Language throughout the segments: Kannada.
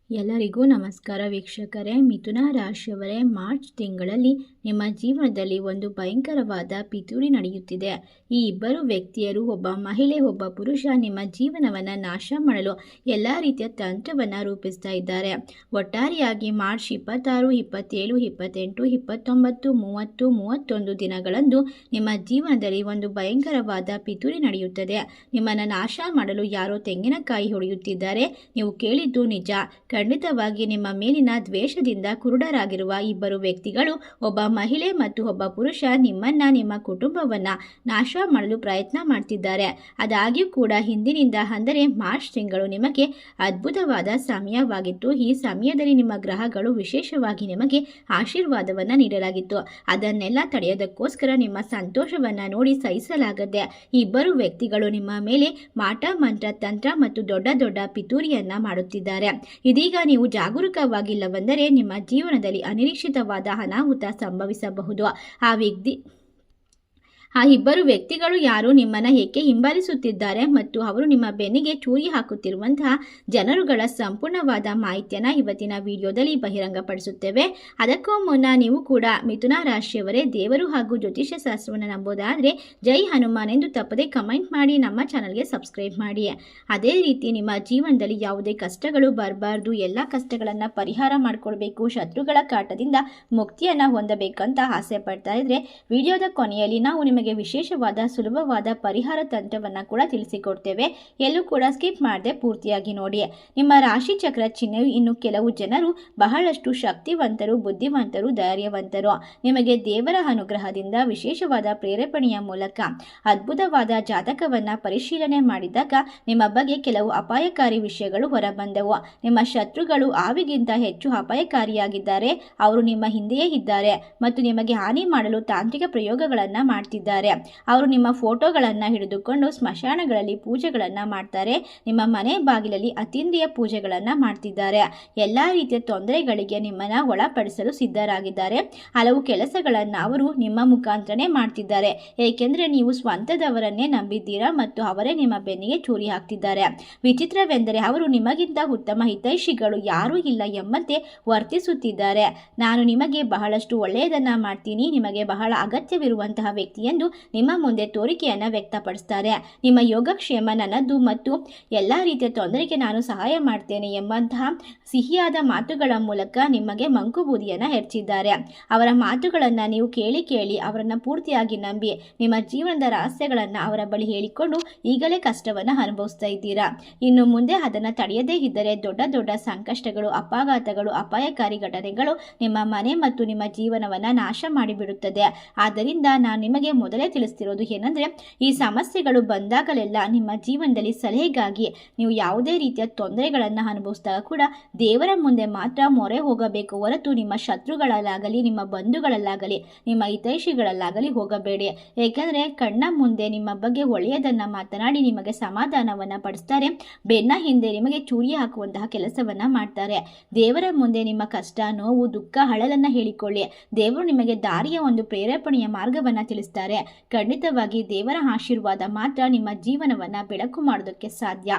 ಎಲ್ಲರಿಗೂ ನಮಸ್ಕಾರ ವೀಕ್ಷಕರೇ. ಮಿಥುನ ರಾಶಿಯವರೇ, ಮಾರ್ಚ್ ತಿಂಗಳಲ್ಲಿ ನಿಮ್ಮ ಜೀವನದಲ್ಲಿ ಒಂದು ಭಯಂಕರವಾದ ಪಿತೂರಿ ನಡೆಯುತ್ತಿದೆ. ಈ ಇಬ್ಬರು ವ್ಯಕ್ತಿಯರು, ಒಬ್ಬ ಮಹಿಳೆ ಒಬ್ಬ ಪುರುಷ, ನಿಮ್ಮ ಜೀವನವನ್ನು ನಾಶ ಮಾಡಲು ಎಲ್ಲ ರೀತಿಯ ತಂತ್ರವನ್ನು ರೂಪಿಸ್ತಾ ಇದ್ದಾರೆ. ಒಟ್ಟಾರೆಯಾಗಿ ಮಾರ್ಚ್ 26, 27, 28, 29, 30, 31 ದಿನಗಳಂದು ನಿಮ್ಮ ಜೀವನದಲ್ಲಿ ಒಂದು ಭಯಂಕರವಾದ ಪಿತೂರಿ ನಡೆಯುತ್ತದೆ. ನಿಮ್ಮನ್ನು ನಾಶ ಮಾಡಲು ಯಾರೋ ತೆಂಗಿನಕಾಯಿ ಹೊಡೆಯುತ್ತಿದ್ದಾರೆ. ನೀವು ಕೇಳಿದ್ದು ನಿಜ. ಖಂಡಿತವಾಗಿ ನಿಮ್ಮ ಮೇಲಿನ ದ್ವೇಷದಿಂದ ಕುರುಡರಾಗಿರುವ ಇಬ್ಬರು ವ್ಯಕ್ತಿಗಳು, ಒಬ್ಬ ಮಹಿಳೆ ಮತ್ತು ಒಬ್ಬ ಪುರುಷ, ನಿಮ್ಮ ಕುಟುಂಬವನ್ನ ನಾಶ ಮಾಡಲು ಪ್ರಯತ್ನ ಮಾಡ್ತಿದ್ದಾರೆ. ಆದಾಗ್ಯೂ ಕೂಡ ಹಿಂದಿನಿಂದ, ಅಂದರೆ ಮಾರ್ಚ್ ತಿಂಗಳು ನಿಮಗೆ ಅದ್ಭುತವಾದ ಸಮಯವಾಗಿತ್ತು. ಈ ಸಮಯದಲ್ಲಿ ನಿಮ್ಮ ಗ್ರಹಗಳು ವಿಶೇಷವಾಗಿ ನಿಮಗೆ ಆಶೀರ್ವಾದವನ್ನ ನೀಡಲಾಗಿತ್ತು. ಅದನ್ನೆಲ್ಲ ತಡೆಯೋದಕ್ಕೋಸ್ಕರ ನಿಮ್ಮ ಸಂತೋಷವನ್ನ ನೋಡಿ ಸಹಿಸಲಾಗದೆ ಇಬ್ಬರು ವ್ಯಕ್ತಿಗಳು ನಿಮ್ಮ ಮೇಲೆ ಮಾಟ ಮಂತ್ರ, ತಂತ್ರ ಮತ್ತು ದೊಡ್ಡ ದೊಡ್ಡ ಪಿತೂರಿಯನ್ನ ಮಾಡುತ್ತಿದ್ದಾರೆ. ಇದೀಗ ನೀವು ಜಾಗರೂಕವಾಗಿಲ್ಲವೆಂದರೆ ನಿಮ್ಮ ಜೀವನದಲ್ಲಿ ಅನಿರೀಕ್ಷಿತವಾದ ಅನಾಹುತ ಸಂಭವಿಸಬಹುದು. ಆ ಇಬ್ಬರು ವ್ಯಕ್ತಿಗಳು ಯಾರು, ನಿಮ್ಮನ್ನು ಏಕೆ ಹಿಂಬಾಲಿಸುತ್ತಿದ್ದಾರೆ ಮತ್ತು ಅವರು ನಿಮ್ಮ ಬೆನ್ನಿಗೆ ಚೂರಿ ಹಾಕುತ್ತಿರುವಂತಹ ಜನರುಗಳ ಸಂಪೂರ್ಣವಾದ ಮಾಹಿತಿಯನ್ನು ಇವತ್ತಿನ ವಿಡಿಯೋದಲ್ಲಿ ಬಹಿರಂಗಪಡಿಸುತ್ತೇವೆ. ಅದಕ್ಕೂ ಮುನ್ನ ನೀವು ಕೂಡ ಮಿಥುನ ರಾಶಿಯವರೇ ದೇವರು ಹಾಗೂ ಜ್ಯೋತಿಷ್ಯ ಶಾಸ್ತ್ರವನ್ನು ನಂಬೋದಾದರೆ ಜೈ ಹನುಮಾನ್ ಎಂದು ತಪ್ಪದೆ ಕಮೆಂಟ್ ಮಾಡಿ ನಮ್ಮ ಚಾನಲ್ಗೆ ಸಬ್ಸ್ಕ್ರೈಬ್ ಮಾಡಿ. ಅದೇ ರೀತಿ ನಿಮ್ಮ ಜೀವನದಲ್ಲಿ ಯಾವುದೇ ಕಷ್ಟಗಳು ಬರಬಾರ್ದು, ಎಲ್ಲ ಕಷ್ಟಗಳನ್ನು ಪರಿಹಾರ ಮಾಡಿಕೊಳ್ಬೇಕು, ಶತ್ರುಗಳ ಕಾಟದಿಂದ ಮುಕ್ತಿಯನ್ನು ಹೊಂದಬೇಕಂತ ಆಸೆ ಪಡ್ತಾ ಇದ್ರೆ ವಿಡಿಯೋದ ಕೊನೆಯಲ್ಲಿ ನಾವು ನಿಮಗೆ ವಿಶೇಷವಾದ ಸುಲಭವಾದ ಪರಿಹಾರ ತಂತ್ರವನ್ನು ಕೂಡ ತಿಳಿಸಿಕೊಡ್ತೇವೆ. ಎಲ್ಲೂ ಕೂಡ ಸ್ಕಿಪ್ ಮಾಡದೆ ಪೂರ್ತಿಯಾಗಿ ನೋಡಿ. ನಿಮ್ಮ ರಾಶಿ ಚಕ್ರ ಚಿಹ್ನೆಯು ಇನ್ನು ಕೆಲವು ಜನರು ಬಹಳಷ್ಟು ಶಕ್ತಿವಂತರು, ಬುದ್ಧಿವಂತರು, ಧೈರ್ಯವಂತರು. ನಿಮಗೆ ದೇವರ ಅನುಗ್ರಹದಿಂದ ವಿಶೇಷವಾದ ಪ್ರೇರೇಪಣೆಯ ಮೂಲಕ ಅದ್ಭುತವಾದ ಜಾತಕವನ್ನು ಪರಿಶೀಲನೆ ಮಾಡಿದಾಗ ನಿಮ್ಮ ಬಗ್ಗೆ ಕೆಲವು ಅಪಾಯಕಾರಿ ವಿಷಯಗಳು ಹೊರಬಂದವು. ನಿಮ್ಮ ಶತ್ರುಗಳು ಆವಿಗಿಂತ ಹೆಚ್ಚು ಅಪಾಯಕಾರಿಯಾಗಿದ್ದಾರೆ. ಅವರು ನಿಮ್ಮ ಹಿಂದೆಯೇ ಇದ್ದಾರೆ ಮತ್ತು ನಿಮಗೆ ಹಾನಿ ಮಾಡಲು ತಾಂತ್ರಿಕ ಪ್ರಯೋಗಗಳನ್ನು ಮಾಡ್ತಿದ್ದಾರೆ. ಅವರು ನಿಮ್ಮ ಫೋಟೋಗಳನ್ನು ಹಿಡಿದುಕೊಂಡು ಸ್ಮಶಾನಗಳಲ್ಲಿ ಪೂಜೆಗಳನ್ನು ಮಾಡ್ತಾರೆ. ನಿಮ್ಮ ಮನೆ ಬಾಗಿಲಲ್ಲಿ ಅತಿಂದ್ರಿಯ ಪೂಜೆಗಳನ್ನು ಮಾಡ್ತಿದ್ದಾರೆ. ಎಲ್ಲ ರೀತಿಯ ತೊಂದರೆಗಳಿಗೆ ನಿಮ್ಮನ್ನು ಒಳಪಡಿಸಲು ಸಿದ್ಧರಾಗಿದ್ದಾರೆ. ಹಲವು ಕೆಲಸಗಳನ್ನು ಅವರು ನಿಮ್ಮ ಮುಖಾಂತರನೇ ಮಾಡ್ತಿದ್ದಾರೆ, ಏಕೆಂದರೆ ನೀವು ಸ್ವಂತದವರನ್ನೇ ನಂಬಿದ್ದೀರಾ ಮತ್ತು ಅವರೇ ನಿಮ್ಮ ಬೆನ್ನಿಗೆ ಚೂರಿ ಹಾಕ್ತಿದ್ದಾರೆ. ವಿಚಿತ್ರವೆಂದರೆ ಅವರು ನಿಮಗಿಂತ ಉತ್ತಮ ಹಿತೈಷಿಗಳು ಯಾರೂ ಇಲ್ಲ ಎಂಬಂತೆ ವರ್ತಿಸುತ್ತಿದ್ದಾರೆ. ನಾನು ನಿಮಗೆ ಬಹಳಷ್ಟು ಒಳ್ಳೆಯದನ್ನು ಮಾಡ್ತೀನಿ, ನಿಮಗೆ ಬಹಳ ಅಗತ್ಯವಿರುವಂತಹ ವ್ಯಕ್ತಿ ಎಂದು ನಿಮ್ಮ ಮುಂದೆ ತೋರಿಕೆಯನ್ನು ವ್ಯಕ್ತಪಡಿಸ್ತಾರೆ. ನಿಮ್ಮ ಯೋಗಕ್ಷೇಮ ನನ್ನದು ಮತ್ತು ಎಲ್ಲ ರೀತಿಯ ತೊಂದರೆಗೆ ನಾನು ಸಹಾಯ ಮಾಡ್ತೇನೆ ಎಂಬಂತಹ ಸಿಹಿಯಾದ ಮಾತುಗಳ ಮೂಲಕ ನಿಮಗೆ ಮಂಕುಬೂದಿಯನ್ನು ಹೆಚ್ಚಿದ್ದಾರೆ. ಅವರ ಮಾತುಗಳನ್ನು ನೀವು ಕೇಳಿ ಅವರನ್ನು ಪೂರ್ತಿಯಾಗಿ ನಂಬಿ ನಿಮ್ಮ ಜೀವನದ ರಹಸ್ಯಗಳನ್ನು ಅವರ ಬಳಿ ಹೇಳಿಕೊಂಡು ಈಗಲೇ ಕಷ್ಟವನ್ನು ಅನುಭವಿಸ್ತಾ ಇದ್ದೀರಾ. ಇನ್ನು ಮುಂದೆ ಅದನ್ನು ತಡೆಯದೇ ಇದ್ದರೆ ದೊಡ್ಡ ದೊಡ್ಡ ಸಂಕಷ್ಟಗಳು, ಅಪಘಾತಗಳು, ಅಪಾಯಕಾರಿ ಘಟನೆಗಳು ನಿಮ್ಮ ಮನೆ ಮತ್ತು ನಿಮ್ಮ ಜೀವನವನ್ನು ನಾಶ ಮಾಡಿಬಿಡುತ್ತದೆ. ಆದ್ದರಿಂದ ನಾನು ನಿಮಗೆ ಮೊದಲೇ ತಿಳಿಸ್ತಿರೋದು ಏನಂದ್ರೆ, ಈ ಸಮಸ್ಯೆಗಳು ಬಂದಾಗಲೆಲ್ಲ ನಿಮ್ಮ ಜೀವನದಲ್ಲಿ ಸಲಹೆಗಾಗಿ ನೀವು ಯಾವುದೇ ರೀತಿಯ ತೊಂದರೆಗಳನ್ನು ಅನುಭವಿಸಿದಾಗ ಕೂಡ ದೇವರ ಮುಂದೆ ಮಾತ್ರ ಮೊರೆ ಹೋಗಬೇಕು ಹೊರತು ನಿಮ್ಮ ಶತ್ರುಗಳಲ್ಲಾಗಲಿ, ನಿಮ್ಮ ಬಂಧುಗಳಲ್ಲಾಗಲಿ, ನಿಮ್ಮ ಹಿತೈಷಿಗಳಲ್ಲಾಗಲಿ ಹೋಗಬೇಡಿ. ಏಕೆಂದರೆ ಕಣ್ಣ ಮುಂದೆ ನಿಮ್ಮ ಬಗ್ಗೆ ಒಳ್ಳೆಯದನ್ನು ಮಾತನಾಡಿ ನಿಮಗೆ ಸಮಾಧಾನವನ್ನು ಪಡಿಸ್ತಾರೆ, ಬೆನ್ನ ಹಿಂದೆ ನಿಮಗೆ ಚೂರಿ ಹಾಕುವಂತಹ ಕೆಲಸವನ್ನ ಮಾಡ್ತಾರೆ. ದೇವರ ಮುಂದೆ ನಿಮ್ಮ ಕಷ್ಟ, ನೋವು, ದುಃಖ, ಅಳಲನ್ನು ಹೇಳಿಕೊಳ್ಳಿ. ದೇವರು ನಿಮಗೆ ದಾರಿಯ ಒಂದು ಪ್ರೇರೇಪಣೆಯ ಮಾರ್ಗವನ್ನು ತಿಳಿಸ್ತಾರೆ. ಖಂಡಿತವಾಗಿ ದೇವರ ಆಶೀರ್ವಾದ ಮಾತ್ರ ನಿಮ್ಮ ಜೀವನವನ್ನು ಬೆಳಕು ಮಾಡೋದಕ್ಕೆ ಸಾಧ್ಯ.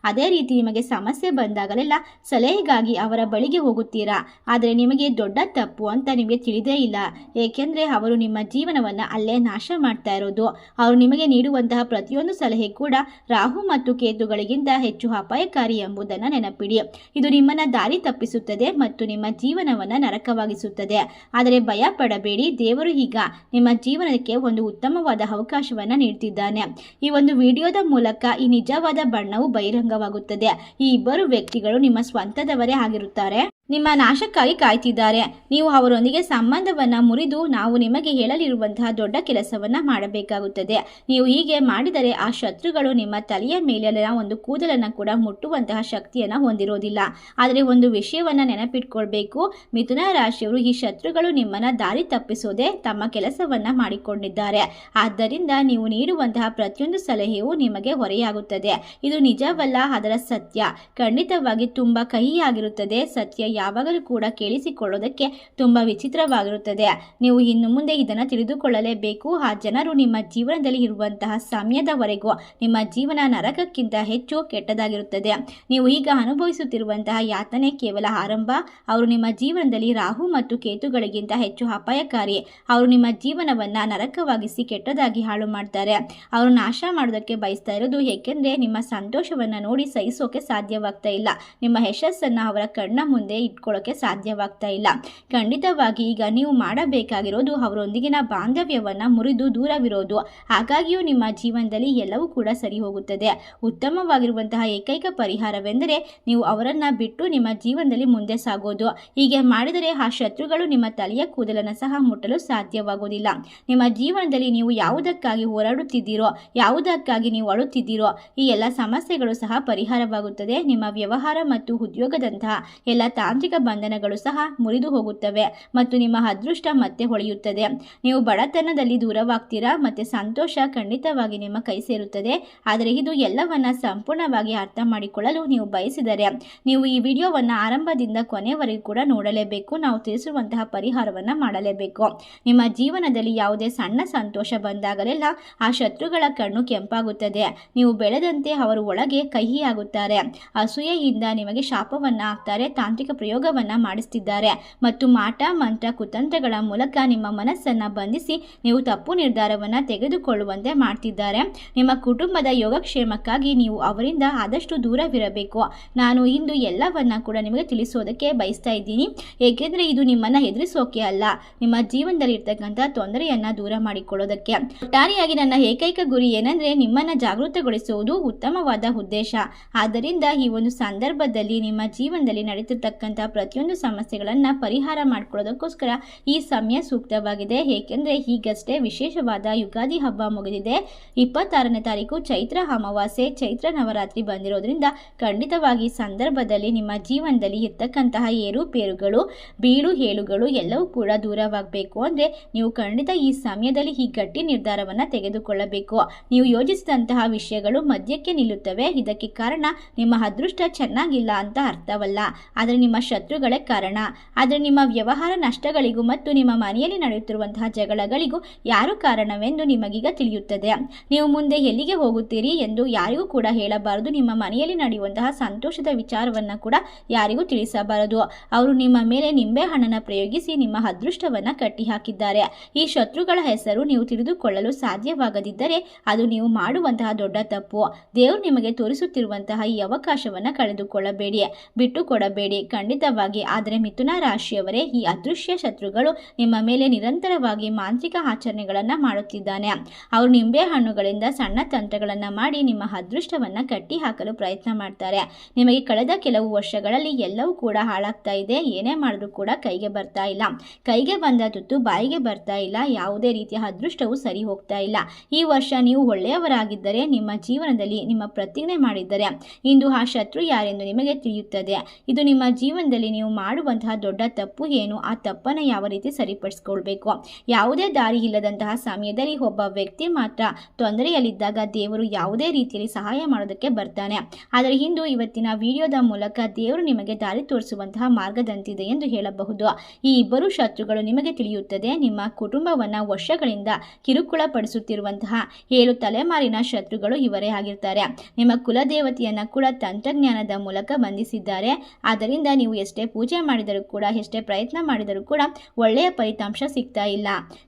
ಅದೇ ರೀತಿ ನಿಮಗೆ ಸಮಸ್ಯೆ ಬಂದಾಗಲೆಲ್ಲ ಸಲಹೆಗಾಗಿ ಅವರ ಬಳಿಗೆ ಹೋಗುತ್ತೀರಾ, ಆದರೆ ನಿಮಗೆ ದೊಡ್ಡ ತಪ್ಪು ಅಂತ ನಿಮಗೆ ತಿಳಿದೇ ಇಲ್ಲ. ಏಕೆಂದರೆ ಅವರು ನಿಮ್ಮ ಜೀವನವನ್ನು ಅಲ್ಲೇ ನಾಶ ಮಾಡ್ತಾ ಇರೋದು. ಅವರು ನಿಮಗೆ ನೀಡುವಂತಹ ಪ್ರತಿಯೊಂದು ಸಲಹೆ ಕೂಡ ರಾಹು ಮತ್ತು ಕೇತುಗಳಿಗಿಂತ ಹೆಚ್ಚು ಅಪಾಯಕಾರಿ ಎಂಬುದನ್ನು ನೆನಪಿಡಿ. ಇದು ನಿಮ್ಮನ್ನು ದಾರಿ ತಪ್ಪಿಸುತ್ತದೆ ಮತ್ತು ನಿಮ್ಮ ಜೀವನವನ್ನು ನರಕವಾಗಿಸುತ್ತದೆ. ಆದರೆ ಭಯ ಪಡಬೇಡಿ, ದೇವರು ಈಗ ನಿಮ್ಮ ಜೀವನಕ್ಕೆ ಒಂದು ಉತ್ತಮವಾದ ಅವಕಾಶವನ್ನು ನೀಡ್ತಿದ್ದಾನೆ. ಈ ಒಂದು ವಿಡಿಯೋದ ಮೂಲಕ ಈ ನಿಜವಾದ ಬಣ್ಣವು ಬಹಿರಂಗವಾಗುತ್ತದೆ. ಈ ಇಬ್ಬರು ವ್ಯಕ್ತಿಗಳು ನಿಮ್ಮ ಸ್ವಂತದವರೇ ಆಗಿರುತ್ತಾರೆ. ನಿಮ್ಮ ನಾಶಕ್ಕಾಗಿ ಕಾಯ್ತಿದ್ದಾರೆ. ನೀವು ಅವರೊಂದಿಗೆ ಸಂಬಂಧವನ್ನು ಮುರಿದು ನಾವು ನಿಮಗೆ ಹೇಳಲಿರುವಂತಹ ದೊಡ್ಡ ಕೆಲಸವನ್ನು ಮಾಡಬೇಕಾಗುತ್ತದೆ. ನೀವು ಹೀಗೆ ಮಾಡಿದರೆ ಆ ಶತ್ರುಗಳು ನಿಮ್ಮ ತಲೆಯ ಮೇಲೆಲ್ಲ ಒಂದು ಕೂದಲನ್ನು ಕೂಡ ಮುಟ್ಟುವಂತಹ ಶಕ್ತಿಯನ್ನು ಹೊಂದಿರೋದಿಲ್ಲ. ಆದರೆ ಒಂದು ವಿಷಯವನ್ನು ನೆನಪಿಟ್ಕೊಳ್ಬೇಕು, ಮಿಥುನ ರಾಶಿಯವರು ಈ ಶತ್ರುಗಳು ನಿಮ್ಮನ್ನು ದಾರಿ ತಪ್ಪಿಸೋದೇ ತಮ್ಮ ಕೆಲಸವನ್ನು ಮಾಡಿಕೊಂಡಿದ್ದಾರೆ. ಆದ್ದರಿಂದ ನೀವು ನೀಡುವಂತಹ ಪ್ರತಿಯೊಂದು ಸಲಹೆಯೂ ನಿಮಗೆ ಹೊರೆಯಾಗುತ್ತದೆ. ಇದು ನಿಜವಲ್ಲ, ಅದರ ಸತ್ಯ ಖಂಡಿತವಾಗಿ ತುಂಬ ಕಹಿಯಾಗಿರುತ್ತದೆ. ಸತ್ಯ ಯಾವಾಗಲೂ ಕೂಡ ಕೇಳಿಸಿಕೊಳ್ಳೋದಕ್ಕೆ ತುಂಬ ವಿಚಿತ್ರವಾಗಿರುತ್ತದೆ. ನೀವು ಇನ್ನು ಮುಂದೆ ಇದನ್ನು ತಿಳಿದುಕೊಳ್ಳಲೇಬೇಕು. ಆ ಜನರು ನಿಮ್ಮ ಜೀವನದಲ್ಲಿ ಇರುವಂತಹ ಸಮಯದವರೆಗೂ ನಿಮ್ಮ ಜೀವನ ನರಕಕ್ಕಿಂತ ಹೆಚ್ಚು ಕೆಟ್ಟದಾಗಿರುತ್ತದೆ. ನೀವು ಈಗ ಅನುಭವಿಸುತ್ತಿರುವಂತಹ ಯಾತನೆ ಕೇವಲ ಆರಂಭ. ಅವರು ನಿಮ್ಮ ಜೀವನದಲ್ಲಿ ರಾಹು ಮತ್ತು ಕೇತುಗಳಿಗಿಂತ ಹೆಚ್ಚು ಅಪಾಯಕಾರಿ. ಅವರು ನಿಮ್ಮ ಜೀವನವನ್ನ ನರಕವಾಗಿಸಿ ಕೆಟ್ಟದಾಗಿ ಹಾಳು ಮಾಡ್ತಾರೆ. ಅವರು ನಾಶ ಮಾಡೋದಕ್ಕೆ ಬಯಸ್ತಾ ಇರೋದು, ಏಕೆಂದರೆ ನಿಮ್ಮ ಸಂತೋಷವನ್ನ ನೋಡಿ ಸಹಿಸೋಕೆ ಸಾಧ್ಯವಾಗ್ತಾ ಇಲ್ಲ. ನಿಮ್ಮ ಯಶಸ್ಸನ್ನ ಅವರ ಕಣ್ಣ ಮುಂದೆ ಇಟ್ಕೊಳ್ಳೋಕೆ ಸಾಧ್ಯವಾಗ್ತಾ ಇಲ್ಲ. ಖಂಡಿತವಾಗಿ ಈಗ ನೀವು ಮಾಡಬೇಕಾಗಿರೋದು ಅವರೊಂದಿಗಿನ ಬಾಂಧವ್ಯವನ್ನ ಮುರಿದು ದೂರವಿರೋದು. ಹಾಗಾಗಿಯೂ ನಿಮ್ಮ ಜೀವನದಲ್ಲಿ ಎಲ್ಲವೂ ಕೂಡ ಸರಿ ಹೋಗುತ್ತದೆ. ಉತ್ತಮವಾಗಿರುವಂತಹ ಏಕೈಕ ಪರಿಹಾರವೆಂದರೆ ನೀವು ಅವರನ್ನ ಬಿಟ್ಟು ನಿಮ್ಮ ಜೀವನದಲ್ಲಿ ಮುಂದೆ ಸಾಗೋದು. ಹೀಗೆ ಮಾಡಿದರೆ ಆ ಶತ್ರುಗಳು ನಿಮ್ಮ ತಲೆಯ ಕೂದಲನ್ನು ಸಹ ಮುಟ್ಟಲು ಸಾಧ್ಯವಾಗುವುದಿಲ್ಲ. ನಿಮ್ಮ ಜೀವನದಲ್ಲಿ ನೀವು ಯಾವುದಕ್ಕಾಗಿ ಹೋರಾಡುತ್ತಿದ್ದೀರೋ, ಯಾವುದಕ್ಕಾಗಿ ನೀವು ಅಳುತ್ತಿದ್ದೀರೋ, ಈ ಎಲ್ಲ ಸಮಸ್ಯೆಗಳು ಸಹ ಪರಿಹಾರವಾಗುತ್ತದೆ. ನಿಮ್ಮ ವ್ಯವಹಾರ ಮತ್ತು ಉದ್ಯೋಗದಂತಹ ಎಲ್ಲ ತಾಂತ್ರಿಕ ಬಂಧನಗಳು ಸಹ ಮುರಿದು ಹೋಗುತ್ತವೆ ಮತ್ತು ನಿಮ್ಮ ಅದೃಷ್ಟ ಮತ್ತೆ ಹೊಳೆಯುತ್ತದೆ. ನೀವು ಬಡತನದಲ್ಲಿ ದೂರವಾಗ್ತೀರಾ ಮತ್ತು ಸಂತೋಷ ಖಂಡಿತವಾಗಿ ನಿಮ್ಮ ಕೈ ಸೇರುತ್ತದೆ. ಆದರೆ ಇದು ಎಲ್ಲವನ್ನ ಸಂಪೂರ್ಣವಾಗಿ ಅರ್ಥ ಮಾಡಿಕೊಳ್ಳಲು ನೀವು ಬಯಸಿದರೆ ನೀವು ಈ ವಿಡಿಯೋವನ್ನ ಆರಂಭದಿಂದ ಕೊನೆವರೆಗೂ ಕೂಡ ನೋಡಲೇಬೇಕು. ನಾವು ತಿಳಿಸುವಂತಹ ಪರಿಹಾರವನ್ನ ಮಾಡಲೇಬೇಕು. ನಿಮ್ಮ ಜೀವನದಲ್ಲಿ ಯಾವುದೇ ಸಣ್ಣ ಸಂತೋಷ ಬಂದಾಗಲೆಲ್ಲ ಆ ಶತ್ರುಗಳ ಕಣ್ಣು ಕೆಂಪಾಗುತ್ತದೆ. ನೀವು ಬೆಳೆದಂತೆ ಅವರು ಒಳಗೆ ಕಹಿಯಾಗುತ್ತಾರೆ. ಅಸೂಯೆಯಿಂದ ನಿಮಗೆ ಶಾಪವನ್ನ ಹಾಕ್ತಾರೆ, ತಾಂತ್ರಿಕ ಪ್ರಯೋಗವನ್ನ ಮಾಡಿಸ್ತಿದ್ದಾರೆ ಮತ್ತು ಮಾಟ ಮಂತ್ರ ಕುತಂತ್ರಗಳ ಮೂಲಕ ನಿಮ್ಮ ಮನಸ್ಸನ್ನ ಬಂಧಿಸಿ ನೀವು ತಪ್ಪು ನಿರ್ಧಾರವನ್ನ ತೆಗೆದುಕೊಳ್ಳುವಂತೆ ಮಾಡ್ತಿದ್ದಾರೆ. ನಿಮ್ಮ ಕುಟುಂಬದ ಯೋಗಕ್ಷೇಮಕ್ಕಾಗಿ ನೀವು ಅವರಿಂದ ಆದಷ್ಟು ದೂರವಿರಬೇಕು. ನಾನು ಇಂದು ಎಲ್ಲವನ್ನ ಕೂಡ ನಿಮಗೆ ತಿಳಿಸೋದಕ್ಕೆ ಬಯಸ್ತಾ ಇದ್ದೀನಿ, ಏಕೆಂದರೆ ಇದು ನಿಮ್ಮನ್ನ ಹೆದರಿಸೋಕೆ ಅಲ್ಲ, ನಿಮ್ಮ ಜೀವನದಲ್ಲಿ ಇರ್ತಕ್ಕಂಥ ತೊಂದರೆಯನ್ನ ದೂರ ಮಾಡಿಕೊಳ್ಳೋದಕ್ಕೆ. ಒಟ್ಟಾರೆಯಾಗಿ ನನ್ನ ಏಕೈಕ ಗುರಿ ಏನಂದ್ರೆ ನಿಮ್ಮನ್ನ ಜಾಗೃತಗೊಳಿಸುವುದು ಉತ್ತಮವಾದ ಉದ್ದೇಶ. ಆದ್ದರಿಂದ ಈ ಒಂದು ಸಂದರ್ಭದಲ್ಲಿ ನಿಮ್ಮ ಜೀವನದಲ್ಲಿ ನಡೀತಿರ್ತಕ್ಕಂಥ ಪ್ರತಿಯೊಂದು ಸಮಸ್ಯೆಗಳನ್ನ ಪರಿಹಾರ ಮಾಡ್ಕೊಳ್ಳೋದಕ್ಕೋಸ್ಕರ ಈ ಸಮಯ ಸೂಕ್ತವಾಗಿದೆ. ಏಕೆಂದರೆ ಈಗಷ್ಟೇ ವಿಶೇಷವಾದ ಯುಗಾದಿ ಹಬ್ಬ ಮುಗಿದಿದೆ. 26ನೇ ತಾರೀಕು ಚೈತ್ರ ಅಮಾವಾಸ್ಯೆ, ಚೈತ್ರ ನವರಾತ್ರಿ ಬಂದಿರೋದ್ರಿಂದ ಖಂಡಿತವಾಗಿ ಸಂದರ್ಭದಲ್ಲಿ ನಿಮ್ಮ ಜೀವನದಲ್ಲಿ ಇರ್ತಕ್ಕಂತಹ ಏರುಪೇರುಗಳು, ಬೀಳು ಹೇಳುಗಳು ಎಲ್ಲವೂ ಕೂಡ ದೂರವಾಗಬೇಕು ಅಂದರೆ ನೀವು ಖಂಡಿತ ಈ ಸಮಯದಲ್ಲಿ ಈ ಗಟ್ಟಿ ನಿರ್ಧಾರವನ್ನು ತೆಗೆದುಕೊಳ್ಳಬೇಕು. ನೀವು ಯೋಚಿಸಿದಂತಹ ವಿಷಯಗಳು ಮಧ್ಯಕ್ಕೆ ನಿಲ್ಲುತ್ತವೆ. ಇದಕ್ಕೆ ಕಾರಣ ನಿಮ್ಮ ಅದೃಷ್ಟ ಚೆನ್ನಾಗಿಲ್ಲ ಅಂತ ಅರ್ಥವಲ್ಲ, ಆದರೆ ನಿಮ್ಮ ಶತ್ರುಗಳೇ ಕಾರಣ. ಆದರೆ ನಿಮ್ಮ ವ್ಯವಹಾರ ನಷ್ಟಗಳಿಗೂ ಮತ್ತು ನಿಮ್ಮ ಮನೆಯಲ್ಲಿ ನಡೆಯುತ್ತಿರುವಂತಹ ಜಗಳಗಳಿಗೂ ಯಾರು ಕಾರಣವೆಂದು ನಿಮಗೀಗ ತಿಳಿಯುತ್ತದೆ. ನೀವು ಮುಂದೆ ಎಲ್ಲಿಗೆ ಹೋಗುತ್ತೀರಿ ಎಂದು ಯಾರಿಗೂ ಕೂಡ ಹೇಳಬಾರದು. ನಿಮ್ಮ ಮನೆಯಲ್ಲಿ ನಡೆಯುವಂತಹ ಸಂತೋಷದ ವಿಚಾರವನ್ನು ಕೂಡ ಯಾರಿಗೂ ತಿಳಿಸಬಾರದು. ಅವರು ನಿಮ್ಮ ಮೇಲೆ ನಿಂಬೆ ಹಣ್ಣನ್ನು ಪ್ರಯೋಗಿಸಿ ನಿಮ್ಮ ಅದೃಷ್ಟವನ್ನ ಕಟ್ಟಿ ಹಾಕಿದ್ದಾರೆ. ಈ ಶತ್ರುಗಳ ಹೆಸರು ನೀವು ತಿಳಿದುಕೊಳ್ಳಲು ಸಾಧ್ಯವಾಗದಿದ್ದರೆ ಅದು ನೀವು ಮಾಡುವಂತಹ ದೊಡ್ಡ ತಪ್ಪು. ದೇವರು ನಿಮಗೆ ತೋರಿಸುತ್ತಿರುವಂತಹ ಈ ಅವಕಾಶವನ್ನ ಕಳೆದುಕೊಳ್ಳಬೇಡಿ, ಬಿಟ್ಟು ಕೊಡಬೇಡಿ ಖಂಡಿತವಾಗಿ. ಆದರೆ ಮಿಥುನ ರಾಶಿಯವರೇ, ಈ ಅದೃಶ್ಯ ಶತ್ರುಗಳು ನಿಮ್ಮ ಮೇಲೆ ನಿರಂತರವಾಗಿ ಮಾಂತ್ರಿಕ ಆಚರಣೆಗಳನ್ನ ಮಾಡುತ್ತಿದ್ದಾನೆ. ಅವರು ನಿಂಬೆ ಹಣ್ಣುಗಳಿಂದ ಸಣ್ಣ ತಂತ್ರಗಳನ್ನ ಮಾಡಿ ನಿಮ್ಮ ಅದೃಷ್ಟವನ್ನ ಕಟ್ಟಿ ಹಾಕಲು ಪ್ರಯತ್ನ ಮಾಡ್ತಾರೆ. ನಿಮಗೆ ಕಳೆದ ಕೆಲವು ವರ್ಷಗಳಲ್ಲಿ ಎಲ್ಲವೂ ಕೂಡ ಹಾಳಾಗ್ತಾ ಇದೆ. ಏನೇ ಮಾಡಿದ್ರು ಕೂಡ ಕೈಗೆ ಬರ್ತಾ ಇಲ್ಲ. ಕೈಗೆ ಬಂದ ತುತ್ತು ಬಾಯಿಗೆ ಬರ್ತಾ ಇಲ್ಲ. ಯಾವುದೇ ರೀತಿಯ ಅದೃಷ್ಟವು ಸರಿ ಹೋಗ್ತಾ ಇಲ್ಲ. ಈ ವರ್ಷ ನೀವು ಒಳ್ಳೆಯವರಾಗಿದ್ದರೆ, ನಿಮ್ಮ ಜೀವನದಲ್ಲಿ ನಿಮ್ಮ ಪ್ರತಿಜ್ಞೆ ಮಾಡಿದ್ದರೆ ಇಂದು ಆ ಶತ್ರು ಯಾರೆಂದು ನಿಮಗೆ ತಿಳಿಯುತ್ತದೆ. ಇದು ನಿಮ್ಮ ಜೀವನದಲ್ಲಿ ನೀವು ಮಾಡುವಂತಹ ದೊಡ್ಡ ತಪ್ಪು ಏನು, ಆ ತಪ್ಪನ್ನು ಯಾವ ರೀತಿ ಸರಿಪಡಿಸ್ಕೊಳ್ಬೇಕು. ಯಾವುದೇ ದಾರಿ ಇಲ್ಲದಂತಹ ಸಮಯದಲ್ಲಿ ಒಬ್ಬ ವ್ಯಕ್ತಿ ಮಾತ್ರ ತೊಂದರೆಯಲ್ಲಿದ್ದಾಗ ದೇವರು ಯಾವುದೇ ರೀತಿಯಲ್ಲಿ ಸಹಾಯ ಮಾಡೋದಕ್ಕೆ ಬರ್ತಾನೆ. ಆದರೆ ಇಂದು ಇವತ್ತಿನ ವಿಡಿಯೋದ ಮೂಲಕ ದೇವರು ನಿಮಗೆ ದಾರಿ ತೋರಿಸುವಂತಹ ಮಾರ್ಗದಂತಿದೆ ಎಂದು ಹೇಳಬಹುದು. ಈ ಇಬ್ಬರು ಶತ್ರುಗಳು ನಿಮಗೆ ತಿಳಿಯುತ್ತದೆ. ನಿಮ್ಮ ಕುಟುಂಬವನ್ನ ವರ್ಷಗಳಿಂದ ಕಿರುಕುಳಪಡಿಸುತ್ತಿರುವಂತಹ 7 ತಲೆಮಾರಿನ ಶತ್ರುಗಳು ಇವರೇ ಆಗಿರ್ತಾರೆ. ನಿಮ್ಮ ಕುಲದೇವತೆಯನ್ನ ಕೂಡ ತಂತ್ರಜ್ಞಾನದ ಮೂಲಕ ಬಂಧಿಸಿದ್ದಾರೆ. ಆದ್ದರಿಂದ ನೀವು ಎಷ್ಟೇ ಪೂಜೆ ಮಾಡಿದರೂ ಕೂಡ, ಎಷ್ಟೇ ಪ್ರಯತ್ನ ಮಾಡಿದರೂ ಕೂಡ ಒಳ್ಳೆಯ ಫಲಿತಾಂಶ ಸಿಗ್ತಾ ಇಲ್ಲ.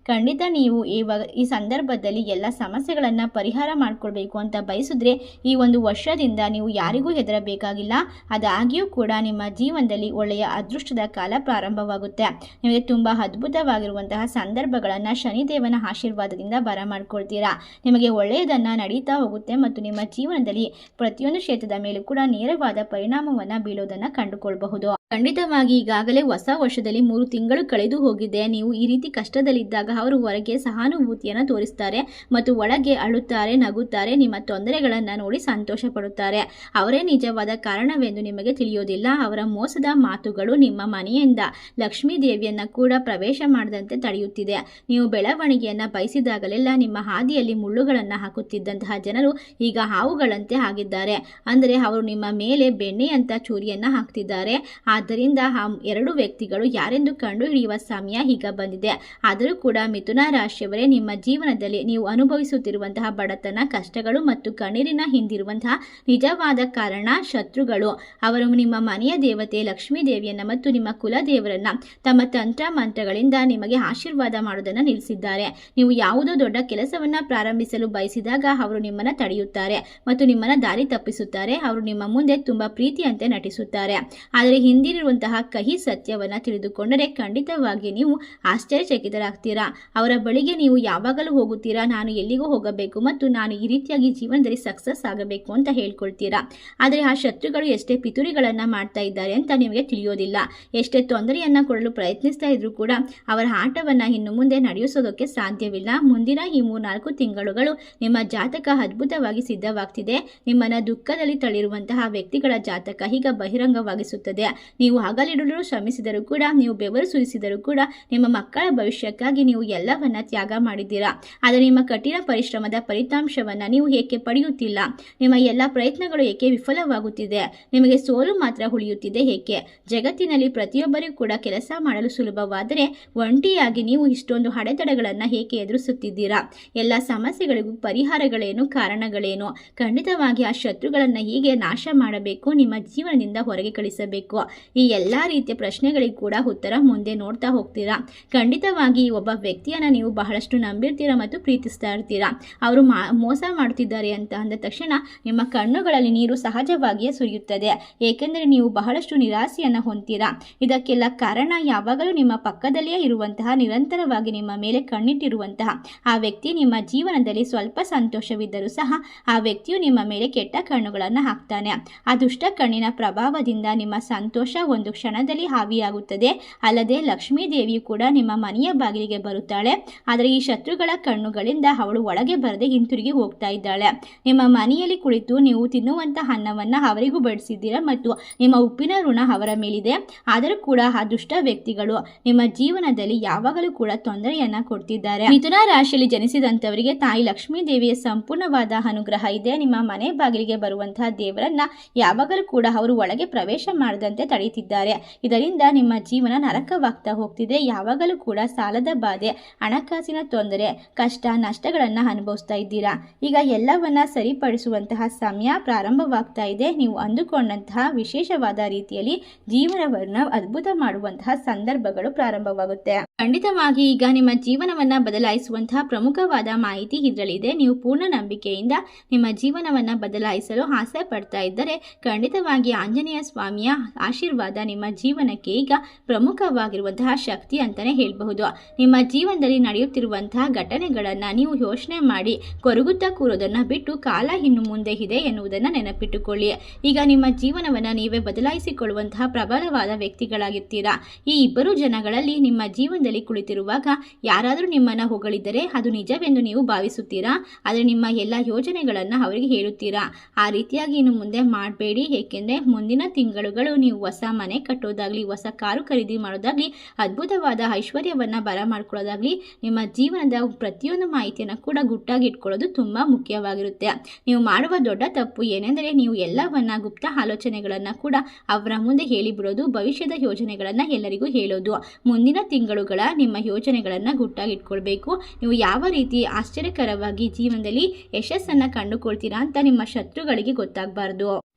ಖಂಡಿತ ನೀವು ಈ ಸಂದರ್ಭದಲ್ಲಿ ಎಲ್ಲ ಸಮಸ್ಯೆಗಳನ್ನ ಪರಿಹಾರ ಮಾಡ್ಕೊಳ್ಬೇಕು ಅಂತ ಬಯಸಿದ್ರೆ ಈ ಒಂದು ವರ್ಷದಿಂದ ನೀವು ಯಾರಿಗೂ ಹೆದರಬೇಕಾಗಿಲ್ಲ. ಅದಾಗಿಯೂ ಕೂಡ ನಿಮ್ಮ ಜೀವನದಲ್ಲಿ ಒಳ್ಳೆಯ ಅದೃಷ್ಟದ ಕಾಲ ಪ್ರಾರಂಭವಾಗುತ್ತೆ. ನಿಮಗೆ ತುಂಬಾ ಅದ್ಭುತವಾಗಿರುವಂತಹ ಸಂದರ್ಭಗಳನ್ನ ಶನಿದೇವನ ಆಶೀರ್ವಾದದಿಂದ ಬರಮಾಡ್ಕೊಳ್ತೀರಾ. ನಿಮಗೆ ಒಳ್ಳೆಯದನ್ನ ನಡೀತಾ ಹೋಗುತ್ತೆ ಮತ್ತು ನಿಮ್ಮ ಜೀವನದಲ್ಲಿ ಪ್ರತಿಯೊಂದು ಕ್ಷೇತ್ರದ ಮೇಲೂ ಕೂಡ ನೇರವಾದ ಪರಿಣಾಮವನ್ನ ಬೀಳೋದನ್ನ ಕಂಡುಕೊಳ್ಬಹುದು. ಖಂಡಿತವಾಗಿ ಈಗಾಗಲೇ ಹೊಸ ವರ್ಷದಲ್ಲಿ 3 ತಿಂಗಳು ಕಳೆದು ಹೋಗಿದೆ. ನೀವು ಈ ರೀತಿ ಕಷ್ಟದಲ್ಲಿದ್ದಾಗ ಅವರು ಹೊರಗೆ ಸಹಾನುಭೂತಿಯನ್ನು ತೋರಿಸ್ತಾರೆ ಮತ್ತು ಒಳಗೆ ಅಳುತ್ತಾರೆ, ನಗುತ್ತಾರೆ, ನಿಮ್ಮ ತೊಂದರೆಗಳನ್ನು ನೋಡಿ ಸಂತೋಷ ಪಡುತ್ತಾರೆ. ಅವರೇ ನಿಜವಾದ ಕಾರಣವೆಂದು ನಿಮಗೆ ತಿಳಿಯೋದಿಲ್ಲ. ಅವರ ಮೋಸದ ಮಾತುಗಳು ನಿಮ್ಮ ಮನೆಯಿಂದ ಲಕ್ಷ್ಮೀ ದೇವಿಯನ್ನ ಕೂಡ ಪ್ರವೇಶ ಮಾಡದಂತೆ ತಡೆಯುತ್ತಿದೆ. ನೀವು ಬೆಳವಣಿಗೆಯನ್ನ ಬಯಸಿದಾಗಲೆಲ್ಲ ನಿಮ್ಮ ಹಾದಿಯಲ್ಲಿ ಮುಳ್ಳುಗಳನ್ನು ಹಾಕುತ್ತಿದ್ದಂತಹ ಜನರು ಈಗ ಹಾವುಗಳಂತೆ ಆಗಿದ್ದಾರೆ. ಅಂದರೆ ಅವರು ನಿಮ್ಮ ಮೇಲೆ ಬೆಣ್ಣೆಯಂತ ಚೂರಿಯನ್ನ ಹಾಕ್ತಿದ್ದಾರೆ. ಆ ಆದ್ದರಿಂದ ಆ ಎರಡು ವ್ಯಕ್ತಿಗಳು ಯಾರೆಂದು ಕಂಡುಹಿಡಿಯುವ ಸಮಯ ಈಗ ಬಂದಿದೆ. ಆದರೂ ಕೂಡ ಮಿಥುನ ರಾಶಿಯವರೇ, ನಿಮ್ಮ ಜೀವನದಲ್ಲಿ ನೀವು ಅನುಭವಿಸುತ್ತಿರುವಂತಹ ಬಡತನ, ಕಷ್ಟಗಳು ಮತ್ತು ಕಣ್ಣೀರಿನ ಹಿಂದಿರುವಂತಹ ನಿಜವಾದ ಕಾರಣ ಶತ್ರುಗಳು. ಅವರು ನಿಮ್ಮ ಮನೆಯ ದೇವತೆ ಲಕ್ಷ್ಮೀ ದೇವಿಯನ್ನ ಮತ್ತು ನಿಮ್ಮ ಕುಲದೇವರನ್ನ ತಮ್ಮ ತಂತ್ರ ಮಂತ್ರಗಳಿಂದ ನಿಮಗೆ ಆಶೀರ್ವಾದ ಮಾಡೋದನ್ನ ನಿಲ್ಲಿಸಿದ್ದಾರೆ. ನೀವು ಯಾವುದೋ ದೊಡ್ಡ ಕೆಲಸವನ್ನ ಪ್ರಾರಂಭಿಸಲು ಬಯಸಿದಾಗ ಅವರು ನಿಮ್ಮನ್ನ ತಡೆಯುತ್ತಾರೆ ಮತ್ತು ನಿಮ್ಮನ್ನ ದಾರಿ ತಪ್ಪಿಸುತ್ತಾರೆ. ಅವರು ನಿಮ್ಮ ಮುಂದೆ ತುಂಬಾ ಪ್ರೀತಿಯಂತೆ ನಟಿಸುತ್ತಾರೆ. ಆದರೆ ಹಿಂದಿರುವಂತಹ ಕಹಿ ಸತ್ಯವನ್ನ ತಿಳಿದುಕೊಂಡರೆ ಖಂಡಿತವಾಗಿ ನೀವು ಆಶ್ಚರ್ಯಚಕಿತರಾಗ್ತೀರಾ. ಅವರ ಬಳಿಗೆ ನೀವು ಯಾವಾಗಲೂ ಹೋಗುತ್ತೀರಾ, ನಾನು ಎಲ್ಲಿಗೂ ಹೋಗಬೇಕು ಮತ್ತು ನಾನು ಈ ರೀತಿಯಾಗಿ ಜೀವನದಲ್ಲಿ ಸಕ್ಸಸ್ ಆಗಬೇಕು ಅಂತ ಹೇಳ್ಕೊಳ್ತೀರಾ. ಆದರೆ ಆ ಶತ್ರುಗಳು ಎಷ್ಟೇ ಪಿತೂರಿಗಳನ್ನ ಮಾಡ್ತಾ ಇದ್ದಾರೆ ಅಂತ ನಿಮಗೆ ತಿಳಿಯೋದಿಲ್ಲ. ಎಷ್ಟೇ ತೊಂದರೆಯನ್ನ ಕೊಡಲು ಪ್ರಯತ್ನಿಸ್ತಾ ಇದ್ರೂ ಕೂಡ ಅವರ ಆಟವನ್ನ ಇನ್ನು ಮುಂದೆ ನಡೆಸೋದಕ್ಕೆ ಸಾಧ್ಯವಿಲ್ಲ. ಮುಂದಿನ ಈ 3-4 ತಿಂಗಳುಗಳು ನಿಮ್ಮ ಜಾತಕ ಅದ್ಭುತವಾಗಿ ಸಿದ್ಧವಾಗ್ತಿದೆ. ನಿಮ್ಮನ್ನ ದುಃಖದಲ್ಲಿ ತಳ್ಳಿರುವಂತಹ ವ್ಯಕ್ತಿಗಳ ಜಾತಕ ಈಗ ಬಹಿರಂಗವಾಗಿಸುತ್ತದೆ. ನೀವು ಹಗಲಿರುಳು ಶ್ರಮಿಸಿದರೂ ಕೂಡ, ನೀವು ಬೆವರು ಸುರಿಸಿದರೂ ಕೂಡ ನಿಮ್ಮ ಮಕ್ಕಳ ಭವಿಷ್ಯಕ್ಕಾಗಿ ನೀವು ಎಲ್ಲವನ್ನ ತ್ಯಾಗ ಮಾಡಿದ್ದೀರಾ. ಆದರೆ ನಿಮ್ಮ ಕಠಿಣ ಪರಿಶ್ರಮದ ಫಲಿತಾಂಶವನ್ನ ನೀವು ಏಕೆ ಪಡೆಯುತ್ತಿಲ್ಲ? ನಿಮ್ಮ ಎಲ್ಲ ಪ್ರಯತ್ನಗಳು ಏಕೆ ವಿಫಲವಾಗುತ್ತಿದೆ? ನಿಮಗೆ ಸೋಲು ಮಾತ್ರ ಉಳಿಯುತ್ತಿದೆ ಏಕೆ? ಜಗತ್ತಿನಲ್ಲಿ ಪ್ರತಿಯೊಬ್ಬರಿಗೂ ಕೂಡ ಕೆಲಸ ಮಾಡಲು ಸುಲಭವಾದರೆ ಒಂಟಿಯಾಗಿ ನೀವು ಇಷ್ಟೊಂದು ಅಡೆತಡೆಗಳನ್ನು ಏಕೆ ಎದುರಿಸುತ್ತಿದ್ದೀರಾ? ಎಲ್ಲ ಸಮಸ್ಯೆಗಳಿಗೂ ಪರಿಹಾರಗಳೇನು, ಕಾರಣಗಳೇನು? ಖಂಡಿತವಾಗಿ ಆ ಶತ್ರುಗಳನ್ನು ಹೀಗೆ ನಾಶ ಮಾಡಬೇಕು, ನಿಮ್ಮ ಜೀವನದಿಂದ ಹೊರಗೆ ಕಳಿಸಬೇಕು. ಈ ಎಲ್ಲ ರೀತಿಯ ಪ್ರಶ್ನೆಗಳಿಗೂ ಕೂಡ ಉತ್ತರ ಮುಂದೆ ನೋಡ್ತಾ ಹೋಗ್ತೀರಾ. ಖಂಡಿತವಾಗಿ ಒಬ್ಬ ವ್ಯಕ್ತಿಯನ್ನು ನೀವು ಬಹಳಷ್ಟು ನಂಬಿರ್ತೀರಾ ಮತ್ತು ಪ್ರೀತಿಸ್ತಾ ಇರ್ತೀರಾ. ಅವರು ಮೋಸ ಮಾಡ್ತಿದ್ದಾರೆ ಅಂತ ಅಂದ ತಕ್ಷಣ ನಿಮ್ಮ ಕಣ್ಣುಗಳಲ್ಲಿ ನೀರು ಸಹಜವಾಗಿಯೇ ಸುರಿಯುತ್ತದೆ. ಏಕೆಂದರೆ ನೀವು ಬಹಳಷ್ಟು ನಿರಾಸೆಯನ್ನು ಹೊಂದ್ತೀರಾ. ಇದಕ್ಕೆಲ್ಲ ಕಾರಣ ಯಾವಾಗಲೂ ನಿಮ್ಮ ಪಕ್ಕದಲ್ಲಿಯೇ ಇರುವಂತಹ, ನಿರಂತರವಾಗಿ ನಿಮ್ಮ ಮೇಲೆ ಕಣ್ಣಿಟ್ಟಿರುವಂತಹ ಆ ವ್ಯಕ್ತಿ ನಿಮ್ಮ ಜೀವನದಲ್ಲಿ ಸ್ವಲ್ಪ ಸಂತೋಷವಿದ್ದರೂ ಸಹ ಆ ವ್ಯಕ್ತಿಯು ನಿಮ್ಮ ಮೇಲೆ ಕೆಟ್ಟ ಕಣ್ಣುಗಳನ್ನು ಹಾಕ್ತಾನೆ. ಆ ದುಷ್ಟ ಕಣ್ಣಿನ ಪ್ರಭಾವದಿಂದ ನಿಮ್ಮ ಸಂತೋಷ ಒಂದು ಕ್ಷಣದಲ್ಲಿ ಹಾವಿಯಾಗುತ್ತದೆ. ಅಲ್ಲದೆ ಲಕ್ಷ್ಮೀ ದೇವಿಯು ಕೂಡ ನಿಮ್ಮ ಮನೆಯ ಬಾಗಿಲಿಗೆ ಬರುತ್ತಾಳೆ. ಆದರೆ ಈ ಶತ್ರುಗಳ ಕಣ್ಣುಗಳಿಂದ ಅವಳು ಒಳಗೆ ಬರದೆ ಹಿಂತಿರುಗಿ ಹೋಗ್ತಾ ಇದ್ದಾಳೆ. ನಿಮ್ಮ ಮನೆಯಲ್ಲಿ ಕುಳಿತು ನೀವು ತಿನ್ನುವಂತಹ ಅನ್ನವನ್ನ ಅವರಿಗೂ ಬಡಿಸಿದ್ದೀರಾ ಮತ್ತು ನಿಮ್ಮ ಉಪ್ಪಿನ ಋಣ ಅವರ ಮೇಲಿದೆ. ಆದರೂ ಕೂಡ ಆ ದುಷ್ಟ ವ್ಯಕ್ತಿಗಳು ನಿಮ್ಮ ಜೀವನದಲ್ಲಿ ಯಾವಾಗಲೂ ಕೂಡ ತೊಂದರೆಯನ್ನ ಕೊಡ್ತಿದ್ದಾರೆ. ಮಿಥುನ ರಾಶಿಯಲ್ಲಿ ಜನಿಸಿದಂತವರಿಗೆ ತಾಯಿ ಲಕ್ಷ್ಮೀ ದೇವಿಯ ಸಂಪೂರ್ಣವಾದ ಅನುಗ್ರಹ ಇದೆ. ನಿಮ್ಮ ಮನೆ ಬಾಗಿಲಿಗೆ ಬರುವಂತಹ ದೇವರನ್ನ ಯಾವಾಗಲೂ ಕೂಡ ಅವರು ಒಳಗೆ ಪ್ರವೇಶ ಮಾಡದಂತೆ ತಡೆಯುತ್ತಿದ್ದಾರೆ. ಇದರಿಂದ ನಿಮ್ಮ ಜೀವನ ನರಕವಾಗ್ತಾ ಹೋಗ್ತಿದೆ. ಯಾವಾಗಲೂ ಕೂಡ ಸಾಲದ ಬಾಧೆ, ಹಣಕಾಸಿನ ತೊಂದರೆ, ಕಷ್ಟ ನಷ್ಟಗಳನ್ನ ಅನುಭವಿಸ್ತಾ ಇದ್ದೀರಾ. ಈಗ ಎಲ್ಲವನ್ನ ಸರಿಪಡಿಸುವಂತಹ ಸಮಯ ಪ್ರಾರಂಭವಾಗ್ತಾ ಇದೆ. ನೀವು ಅಂದುಕೊಂಡಂತಹ ವಿಶೇಷವಾದ ರೀತಿಯಲ್ಲಿ ಜೀವನವನ್ನು ಅದ್ಭುತ ಮಾಡುವಂತಹ ಸಂದರ್ಭಗಳು ಪ್ರಾರಂಭವಾಗುತ್ತೆ. ಖಂಡಿತವಾಗಿ ಈಗ ನಿಮ್ಮ ಜೀವನವನ್ನ ಬದಲಾಯಿಸುವಂತಹ ಪ್ರಮುಖವಾದ ಮಾಹಿತಿ ಇದರಲ್ಲಿದೆ. ನೀವು ಪೂರ್ಣ ನಂಬಿಕೆಯಿಂದ ನಿಮ್ಮ ಜೀವನವನ್ನ ಬದಲಾಯಿಸಲು ಆಸೆ ಪಡ್ತಾ ಇದ್ದರೆ ಖಂಡಿತವಾಗಿ ಆಂಜನೇಯ ಸ್ವಾಮಿಯ ಆಶೀರ್ವಾದ ನಿಮ್ಮ ಜೀವನಕ್ಕೆ ಈಗ ಪ್ರಮುಖವಾಗಿರುವಂತಹ ಶಕ್ತಿ ಅಂತಾನೆ ಹೇಳಬಹುದು. ನಿಮ್ಮ ಜೀವನದಲ್ಲಿ ನಡೆಯುತ್ತಿರುವಂತಹ ಘಟನೆಗಳನ್ನ ನೀವು ಯೋಚನೆ ಮಾಡಿ ಕೊರಗುತ್ತಾ ಕೂರೋದನ್ನ ಬಿಟ್ಟು ಕಾಲ ಇನ್ನು ಮುಂದೆ ಇದೆ ಎನ್ನುವುದನ್ನು ನೆನಪಿಟ್ಟುಕೊಳ್ಳಿ. ಈಗ ನಿಮ್ಮ ಜೀವನವನ್ನ ನೀವೇ ಬದಲಾಯಿಸಿಕೊಳ್ಳುವಂತಹ ಪ್ರಬಲವಾದ ವ್ಯಕ್ತಿಗಳಾಗಿರ್ತೀರಾ. ಈ ಇಬ್ಬರು ಜನಗಳಲ್ಲಿ ನಿಮ್ಮ ಜೀವನದಲ್ಲಿ ಕುಳಿತಿರುವಾಗ ಯಾರಾದರೂ ನಿಮ್ಮನ್ನ ಹೊಗಳಿದ್ದರೆ ಅದು ನಿಜವೆಂದು ನೀವು ಭಾವಿಸುತ್ತೀರಾ. ಆದರೆ ನಿಮ್ಮ ಎಲ್ಲ ಯೋಜನೆಗಳನ್ನ ಅವರಿಗೆ ಹೇಳುತ್ತೀರಾ. ಆ ರೀತಿಯಾಗಿ ಇನ್ನು ಮುಂದೆ ಮಾಡಬೇಡಿ. ಏಕೆಂದರೆ ಮುಂದಿನ ತಿಂಗಳುಗಳು ನೀವು ಹೊಸ ಮನೆ ಕಟ್ಟೋದಾಗ್ಲಿ, ಹೊಸ ಕಾರು ಖರೀದಿ ಮಾಡೋದಾಗ್ಲಿ, ಅದ್ಭುತವಾದ ಐಶ್ವರ್ಯವನ್ನ ಬರ ಮಾಡ್ಕೊಳ್ಳೋದಾಗ್ಲಿ, ನಿಮ್ಮ ಜೀವನದ ಪ್ರತಿಯೊಂದು ಮಾಹಿತಿಯನ್ನು ಕೂಡ ಗುಟ್ಟಾಗಿ ಇಟ್ಕೊಳ್ಳೋದು ತುಂಬಾ ಮುಖ್ಯವಾಗಿರುತ್ತೆ. ನೀವು ಮಾಡುವ ದೊಡ್ಡ ತಪ್ಪು ಏನೆಂದರೆ ನೀವು ಎಲ್ಲವನ್ನ ಗುಪ್ತ ಆಲೋಚನೆಗಳನ್ನ ಕೂಡ ಅವರ ಮುಂದೆ ಹೇಳಿಬಿಡೋದು, ಭವಿಷ್ಯದ ಯೋಜನೆಗಳನ್ನ ಎಲ್ಲರಿಗೂ ಹೇಳೋದು. ಮುಂದಿನ ತಿಂಗಳುಗಳ ನಿಮ್ಮ ಯೋಜನೆಗಳನ್ನ ಗುಟ್ಟಾಗಿ ಇಟ್ಕೊಳ್ಬೇಕು. ನೀವು ಯಾವ ರೀತಿ ಆಶ್ಚರ್ಯಕರವಾಗಿ ಜೀವನದಲ್ಲಿ ಯಶಸ್ಸನ್ನ ಕಂಡುಕೊಳ್ತೀರಾ ಅಂತ ನಿಮ್ಮ ಶತ್ರುಗಳಿಗೆ ಗೊತ್ತಾಗಬಾರ್ದು.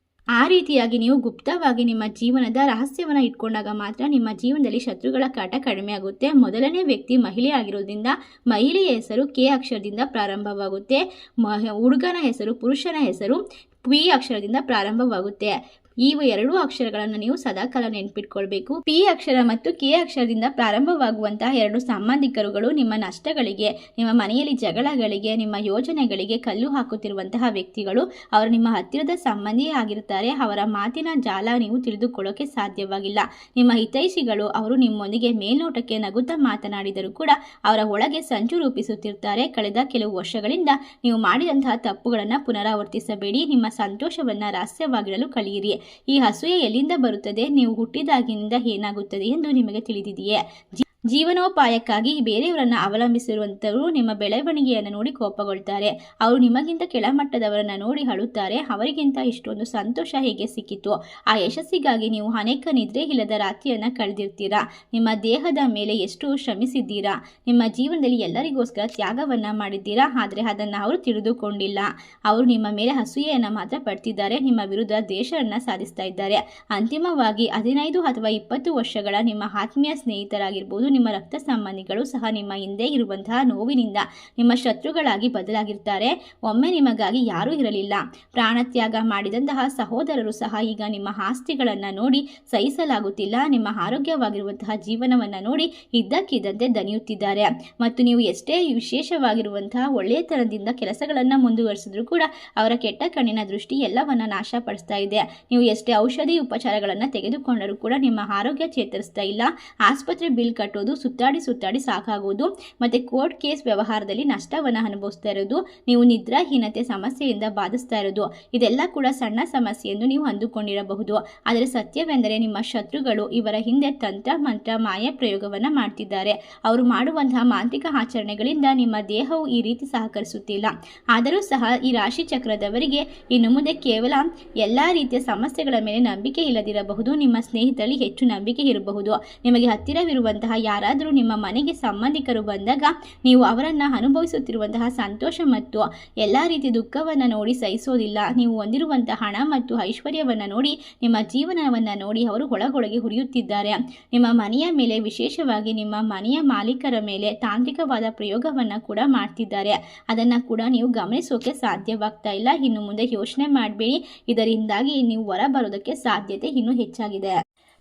ಆ ರೀತಿಯಾಗಿ ನೀವು ಗುಪ್ತವಾಗಿ ನಿಮ್ಮ ಜೀವನದ ರಹಸ್ಯವನ್ನು ಇಟ್ಕೊಂಡಾಗ ಮಾತ್ರ ನಿಮ್ಮ ಜೀವನದಲ್ಲಿ ಶತ್ರುಗಳ ಕಾಟ ಕಡಿಮೆ ಆಗುತ್ತೆ. ಮೊದಲನೇ ವ್ಯಕ್ತಿ ಮಹಿಳೆ ಆಗಿರೋದ್ರಿಂದ ಮಹಿಳೆಯ ಹೆಸರು ಕೆ ಅಕ್ಷರದಿಂದ ಪ್ರಾರಂಭವಾಗುತ್ತೆ. ಹುಡುಗನ ಹೆಸರು, ಪುರುಷನ ಹೆಸರು ಪಿ ಅಕ್ಷರದಿಂದ ಪ್ರಾರಂಭವಾಗುತ್ತೆ. ಈ ಎರಡು ಅಕ್ಷರಗಳನ್ನು ನೀವು ಸದಾಕಾಲ ನೆನಪಿಟ್ಕೊಳ್ಬೇಕು. ಪಿ ಅಕ್ಷರ ಮತ್ತು ಕೆ ಅಕ್ಷರದಿಂದ ಪ್ರಾರಂಭವಾಗುವಂತಹ ಎರಡು ಸಂಬಂಧಿಕರುಗಳು ನಿಮ್ಮ ನಷ್ಟಗಳಿಗೆ, ನಿಮ್ಮ ಮನೆಯಲ್ಲಿ ಜಗಳಗಳಿಗೆ, ನಿಮ್ಮ ಯೋಜನೆಗಳಿಗೆ ಕಲ್ಲು ಹಾಕುತ್ತಿರುವಂತಹ ವ್ಯಕ್ತಿಗಳು. ಅವರು ನಿಮ್ಮ ಹತ್ತಿರದ ಸಂಬಂಧಿಯೇ ಆಗಿರುತ್ತಾರೆ. ಅವರ ಮಾತಿನ ಜಾಲ ನೀವು ತಿಳಿದುಕೊಳ್ಳೋಕೆ ಸಾಧ್ಯವಾಗಿಲ್ಲ. ನಿಮ್ಮ ಹಿತೈಷಿಗಳು ಅವರು ನಿಮ್ಮೊಂದಿಗೆ ಮೇಲ್ನೋಟಕ್ಕೆ ನಗುತ್ತಾ ಮಾತನಾಡಿದರೂ ಕೂಡ ಅವರ ಒಳಗೆ ಸಂಚು ರೂಪಿಸುತ್ತಿರ್ತಾರೆ. ಕಳೆದ ಕೆಲವು ವರ್ಷಗಳಿಂದ ನೀವು ಮಾಡಿದಂತಹ ತಪ್ಪುಗಳನ್ನು ಪುನರಾವರ್ತಿಸಬೇಡಿ. ನಿಮ್ಮ ಸಂತೋಷವನ್ನ ರಹಸ್ಯವಾಗಿಡಲು ಕಲಿಯಿರಿ. ಈ ಅಸೂಯೆ ಎಲ್ಲಿಂದ ಬರುತ್ತದೆ? ನೀವು ಹುಟ್ಟಿದಾಗಿನಿಂದ ಏನಾಗುತ್ತದೆ ಎಂದು ನಿಮಗೆ ತಿಳಿದಿದೆಯೇ? ಜೀವನೋಪಾಯಕ್ಕಾಗಿ ಬೇರೆಯವರನ್ನು ಅವಲಂಬಿಸಿರುವಂಥವರು ನಿಮ್ಮ ಬೆಳವಣಿಗೆಯನ್ನು ನೋಡಿ ಕೋಪಗೊಳ್ತಾರೆ. ಅವರು ನಿಮಗಿಂತ ಕೆಳಮಟ್ಟದವರನ್ನು ನೋಡಿ ಅಳುತ್ತಾರೆ. ಅವರಿಗಿಂತ ಇಷ್ಟೊಂದು ಸಂತೋಷ ಹೇಗೆ ಸಿಕ್ಕಿತು? ಆ ಯಶಸ್ಸಿಗಾಗಿ ನೀವು ಅನೇಕ ನಿದ್ರೆ ಇಲ್ಲದ ರಾತ್ರಿಯನ್ನು ಕಳೆದಿರ್ತೀರಾ. ನಿಮ್ಮ ದೇಹದ ಮೇಲೆ ಎಷ್ಟು ಶ್ರಮಿಸಿದ್ದೀರಾ. ನಿಮ್ಮ ಜೀವನದಲ್ಲಿ ಎಲ್ಲರಿಗೋಸ್ಕರ ತ್ಯಾಗವನ್ನು ಮಾಡಿದ್ದೀರಾ. ಆದರೆ ಅದನ್ನು ಅವರು ತಿಳಿದುಕೊಂಡಿಲ್ಲ. ಅವರು ನಿಮ್ಮ ಮೇಲೆ ಅಸೂಯೆಯನ್ನು ಮಾತ್ರ ಪಡ್ತಿದ್ದಾರೆ. ನಿಮ್ಮ ವಿರುದ್ಧ ದ್ವೇಷವನ್ನು ಸಾಧಿಸ್ತಾ ಇದ್ದಾರೆ. ಅಂತಿಮವಾಗಿ 15 ಅಥವಾ 20 ವರ್ಷಗಳ ನಿಮ್ಮ ಆತ್ಮೀಯ ಸ್ನೇಹಿತರಾಗಿರ್ಬೋದು, ನಿಮ್ಮ ರಕ್ತ ಸಂಬಂಧಿಗಳು ಸಹ ನಿಮ್ಮ ಹಿಂದೆ ಇರುವಂತಹ ನೋವಿನಿಂದ ನಿಮ್ಮ ಶತ್ರುಗಳಾಗಿ ಬದಲಾಗಿರ್ತಾರೆ. ಒಮ್ಮೆ ನಿಮಗಾಗಿ ಯಾರೂ ಇರಲಿಲ್ಲ. ಪ್ರಾಣತ್ಯಾಗ ಮಾಡಿದಂತಹ ಸಹೋದರರು ಸಹ ಈಗ ನಿಮ್ಮ ಆಸ್ತಿಗಳನ್ನು ನೋಡಿ ಸಹಿಸಲಾಗುತ್ತಿಲ್ಲ. ನಿಮ್ಮ ಆರೋಗ್ಯವಾಗಿರುವಂತಹ ಜೀವನವನ್ನು ನೋಡಿ ಇದ್ದಕ್ಕಿದ್ದಂತೆ ದಣಿಯುತ್ತಿದ್ದಾರೆ. ಮತ್ತು ನೀವು ಎಷ್ಟೇ ವಿಶೇಷವಾಗಿರುವಂತಹ ಒಳ್ಳೆಯತನದಿಂದ ಕೆಲಸಗಳನ್ನು ಮುಂದುವರಿಸಿದ್ರು ಕೂಡ ಅವರ ಕೆಟ್ಟ ಕಣ್ಣಿನ ದೃಷ್ಟಿ ಎಲ್ಲವನ್ನ ನಾಶಪಡಿಸ್ತಾ ಇದೆ. ನೀವು ಎಷ್ಟೇ ಔಷಧಿ ಉಪಚಾರಗಳನ್ನು ತೆಗೆದುಕೊಂಡರೂ ಕೂಡ ನಿಮ್ಮ ಆರೋಗ್ಯ ಚೇತರಿಸ್ತಾ ಇಲ್ಲ. ಆಸ್ಪತ್ರೆ ಬಿಲ್ ಕಟ್ಟೋದು ಸುತ್ತಾಡಿ ಸಾಕಾಗುವುದು. ಮತ್ತು ಕೋರ್ಟ್ ಕೇಸ್ ವ್ಯವಹಾರದಲ್ಲಿ ನಷ್ಟವನ್ನು ಅನುಭವಿಸ್ತಾ ಇರೋದು, ನೀವು ನಿದ್ರಾಹೀನತೆ ಸಮಸ್ಯೆಯಿಂದ ಬಾಧಿಸ್ತಾ ಇರೋದು, ಇದೆಲ್ಲ ಕೂಡ ಸಣ್ಣ ಸಮಸ್ಯೆ ಎಂದು ನೀವು ಅಂದುಕೊಂಡಿರಬಹುದು. ಆದರೆ ಸತ್ಯವೆಂದರೆ ನಿಮ್ಮ ಶತ್ರುಗಳು ಇವರ ಹಿಂದೆ ತಂತ್ರ ಮಂತ್ರ ಮಾಯ ಪ್ರಯೋಗವನ್ನು ಮಾಡ್ತಿದ್ದಾರೆ. ಅವರು ಮಾಡುವಂತಹ ಮಾಂತ್ರಿಕ ಆಚರಣೆಗಳಿಂದ ನಿಮ್ಮ ದೇಹವು ಈ ರೀತಿ ಸಹಕರಿಸುತ್ತಿಲ್ಲ. ಆದರೂ ಸಹ ಈ ರಾಶಿ ಚಕ್ರದವರಿಗೆ ಇನ್ನು ಮುಂದೆ ಕೇವಲ ಎಲ್ಲ ರೀತಿಯ ಸಮಸ್ಯೆಗಳ ಮೇಲೆ ನಂಬಿಕೆ ಇಲ್ಲದಿರಬಹುದು. ನಿಮ್ಮ ಸ್ನೇಹಿತರಲ್ಲಿ ಹೆಚ್ಚು ನಂಬಿಕೆ ಇರಬಹುದು. ನಿಮಗೆ ಹತ್ತಿರವಿರುವಂತಹ ಯಾರಾದರೂ ನಿಮ್ಮ ಮನೆಗೆ ಸಂಬಂಧಿಕರು ಬಂದಾಗ ನೀವು ಅವರನ್ನು ಅನುಭವಿಸುತ್ತಿರುವಂತಹ ಸಂತೋಷ ಮತ್ತು ಎಲ್ಲ ರೀತಿಯ ದುಃಖವನ್ನು ನೋಡಿ ಸಹಿಸೋದಿಲ್ಲ. ನೀವು ಹೊಂದಿರುವಂತಹ ಹಣ ಮತ್ತು ಐಶ್ವರ್ಯವನ್ನು ನೋಡಿ, ನಿಮ್ಮ ಜೀವನವನ್ನು ನೋಡಿ ಅವರು ಒಳಗೊಳಗೆ ಹುರಿಯುತ್ತಿದ್ದಾರೆ. ನಿಮ್ಮ ಮನೆಯ ಮೇಲೆ, ವಿಶೇಷವಾಗಿ ನಿಮ್ಮ ಮನೆಯ ಮಾಲೀಕರ ಮೇಲೆ ತಾಂತ್ರಿಕವಾದ ಪ್ರಯೋಗವನ್ನು ಕೂಡ ಮಾಡ್ತಿದ್ದಾರೆ. ಅದನ್ನು ಕೂಡ ನೀವು ಗಮನಿಸೋಕೆ ಸಾಧ್ಯವಾಗ್ತಾ ಇಲ್ಲ. ಇನ್ನು ಮುಂದೆ ಯೋಚನೆ ಮಾಡಬೇಡಿ. ಇದರಿಂದಾಗಿ ನೀವು ಹೊರಬರೋದಕ್ಕೆ ಸಾಧ್ಯತೆ ಇನ್ನೂ ಹೆಚ್ಚಾಗಿದೆ.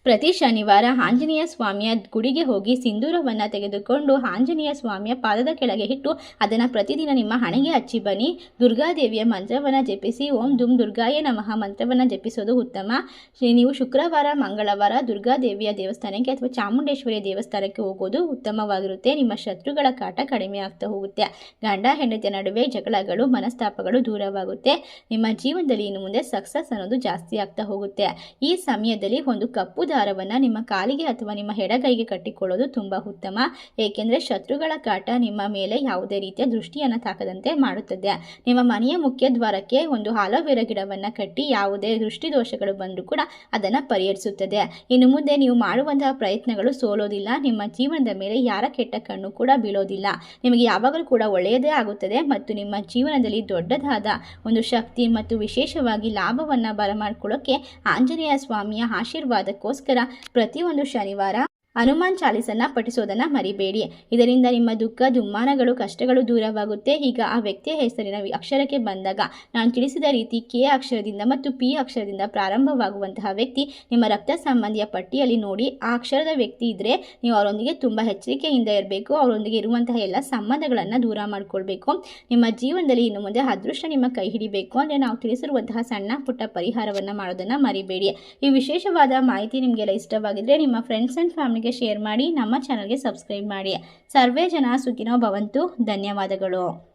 ಪ್ರತಿ ಶನಿವಾರ ಆಂಜನೇಯ ಸ್ವಾಮಿಯ ಗುಡಿಗೆ ಹೋಗಿ ಸಿಂಧೂರವನ್ನು ತೆಗೆದುಕೊಂಡು ಆಂಜನೇಯ ಸ್ವಾಮಿಯ ಪಾದದ ಕೆಳಗೆ ಇಟ್ಟು ಅದನ್ನು ಪ್ರತಿದಿನ ನಿಮ್ಮ ಹಣೆಗೆ ಹಚ್ಚಿ ಬನ್ನಿ. ದುರ್ಗಾದೇವಿಯ ಮಂತ್ರವನ್ನು ಜಪಿಸಿ ಓಂ ದುಂ ದುರ್ಗಾಯ ನಮಃ ಮಂತ್ರವನ್ನು ಜಪಿಸೋದು ಉತ್ತಮ. ನೀವು ಶುಕ್ರವಾರ, ಮಂಗಳವಾರ ದುರ್ಗಾದೇವಿಯ ದೇವಸ್ಥಾನಕ್ಕೆ ಅಥವಾ ಚಾಮುಂಡೇಶ್ವರಿಯ ದೇವಸ್ಥಾನಕ್ಕೆ ಹೋಗೋದು ಉತ್ತಮವಾಗಿರುತ್ತೆ. ನಿಮ್ಮ ಶತ್ರುಗಳ ಕಾಟ ಕಡಿಮೆ ಆಗ್ತಾ ಹೋಗುತ್ತೆ. ಗಂಡ ಹೆಂಡತಿಯ ನಡುವೆ ಜಗಳಗಳು, ಮನಸ್ತಾಪಗಳು ದೂರವಾಗುತ್ತೆ. ನಿಮ್ಮ ಜೀವನದಲ್ಲಿ ಇನ್ನು ಮುಂದೆ ಸಕ್ಸಸ್ ಅನ್ನೋದು ಜಾಸ್ತಿ ಆಗ್ತಾ ಹೋಗುತ್ತೆ. ಈ ಸಮಯದಲ್ಲಿ ಒಂದು ಕಪ್ಪು ದಾರವನ್ನು ನಿಮ್ಮ ಕಾಲಿಗೆ ಅಥವಾ ನಿಮ್ಮ ಎಡಗೈಗೆ ಕಟ್ಟಿಕೊಳ್ಳೋದು ತುಂಬ ಉತ್ತಮ. ಏಕೆಂದರೆ ಶತ್ರುಗಳ ಕಾಟ ನಿಮ್ಮ ಮೇಲೆ ಯಾವುದೇ ರೀತಿಯ ದೃಷ್ಟಿಯನ್ನು ತಾಕದಂತೆ ಮಾಡುತ್ತದೆ. ನಿಮ್ಮ ಮನೆಯ ಮುಖ್ಯ ದ್ವಾರಕ್ಕೆ ಒಂದು ಆಲೋವೆರಾ ಗಿಡವನ್ನು ಕಟ್ಟಿ ಯಾವುದೇ ದೃಷ್ಟಿ ದೋಷಗಳು ಬಂದರೂ ಕೂಡ ಅದನ್ನು ಪರಿಹರಿಸುತ್ತದೆ. ಇನ್ನು ಮುಂದೆ ನೀವು ಮಾಡುವಂತಹ ಪ್ರಯತ್ನಗಳು ಸೋಲೋದಿಲ್ಲ. ನಿಮ್ಮ ಜೀವನದ ಮೇಲೆ ಯಾರ ಕೆಟ್ಟ ಕಣ್ಣು ಕೂಡ ಬೀಳೋದಿಲ್ಲ. ನಿಮಗೆ ಯಾವಾಗಲೂ ಕೂಡ ಒಳ್ಳೆಯದೇ ಆಗುತ್ತದೆ ಮತ್ತು ನಿಮ್ಮ ಜೀವನದಲ್ಲಿ ದೊಡ್ಡದಾದ ಒಂದು ಶಕ್ತಿ ಮತ್ತು ವಿಶೇಷವಾಗಿ ಲಾಭವನ್ನು ಬರಮಾಡಿಕೊಳ್ಳೋಕ್ಕೆ ಆಂಜನೇಯ ಸ್ವಾಮಿಯ ಆಶೀರ್ವಾದಕ್ಕೋಸ್ಕರ ಪ್ರತಿಯೊಂದು ಶನಿವಾರ ಹನುಮಾನ್ ಚಾಲಿಸನ್ನ ಪಠಿಸೋದನ್ನು ಮರಿಬೇಡಿ. ಇದರಿಂದ ನಿಮ್ಮ ದುಃಖ, ದುಮ್ಮಾನಗಳು, ಕಷ್ಟಗಳು ದೂರವಾಗುತ್ತೆ. ಈಗ ಆ ವ್ಯಕ್ತಿಯ ಹೆಸರಿನ ಅಕ್ಷರಕ್ಕೆ ಬಂದಾಗ ನಾನು ತಿಳಿಸಿದ ರೀತಿ ಕೆ ಅಕ್ಷರದಿಂದ ಮತ್ತು ಪಿ ಅಕ್ಷರದಿಂದ ಪ್ರಾರಂಭವಾಗುವಂತಹ ವ್ಯಕ್ತಿ ನಿಮ್ಮ ರಕ್ತ ಸಂಬಂಧಿಯ ಪಟ್ಟಿಯಲ್ಲಿ ನೋಡಿ. ಆ ಅಕ್ಷರದ ವ್ಯಕ್ತಿ ಇದ್ದರೆ ನೀವು ಅವರೊಂದಿಗೆ ತುಂಬ ಎಚ್ಚರಿಕೆಯಿಂದ ಇರಬೇಕು. ಅವರೊಂದಿಗೆ ಇರುವಂತಹ ಎಲ್ಲ ಸಂಬಂಧಗಳನ್ನು ದೂರ ಮಾಡಿಕೊಳ್ಬೇಕು. ನಿಮ್ಮ ಜೀವನದಲ್ಲಿ ಇನ್ನು ಮುಂದೆ ಅದೃಷ್ಟ ನಿಮ್ಮ ಕೈ ಹಿಡಿಬೇಕು ಅಂದರೆ ನಾವು ತಿಳಿಸಿರುವಂತಹ ಸಣ್ಣ ಪುಟ್ಟ ಪರಿಹಾರವನ್ನು ಮಾಡೋದನ್ನು ಮರಿಬೇಡಿ. ಈ ವಿಶೇಷವಾದ ಮಾಹಿತಿ ನಿಮಗೆಲ್ಲ ಇಷ್ಟವಾಗಿದ್ದರೆ ನಿಮ್ಮ ಫ್ರೆಂಡ್ಸ್ ಆ್ಯಂಡ್ ಫ್ಯಾಮಿಲಿಗೆ ಶೇರ್ ಮಾಡಿ. ನಮ್ಮ ಚಾನಲ್ಗೆ ಸಬ್ಸ್ಕ್ರೈಬ್ ಮಾಡಿ. ಸರ್ವೇ ಜನ ಸುಖಿನೋ ಭವಂತು. ಧನ್ಯವಾದಗಳು.